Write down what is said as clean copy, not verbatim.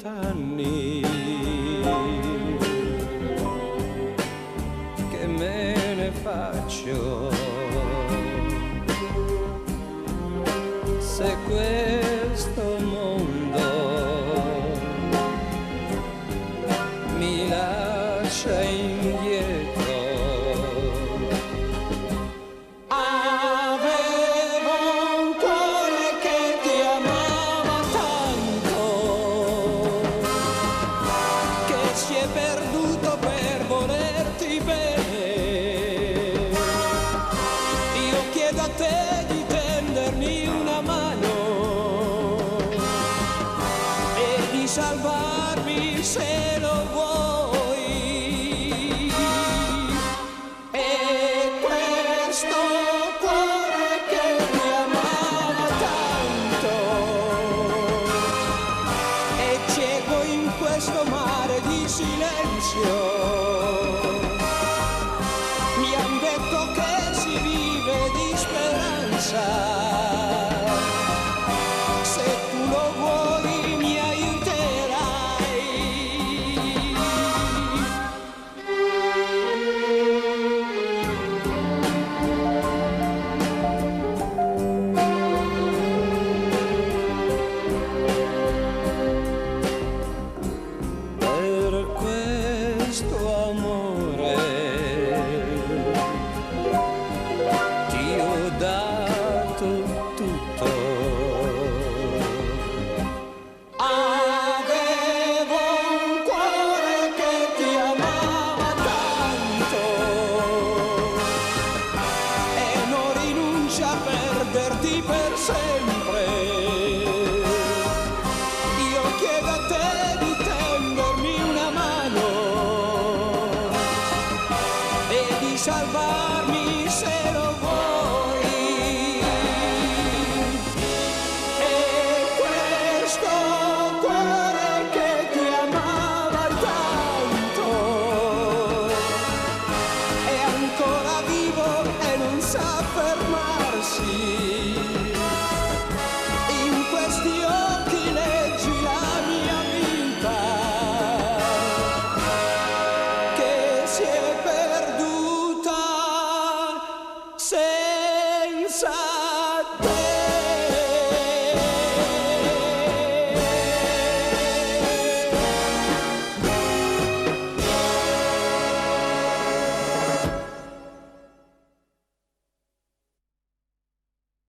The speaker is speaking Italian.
lontani, che me ne faccio se questo mondo mi lascia indietro? Si è perduto per volerti bene. Io chiedo a te di tendermi una mano e di salvarmi se lo vuoi. E questo cuore che mi amava tanto è cieco in questo mare di silenzio.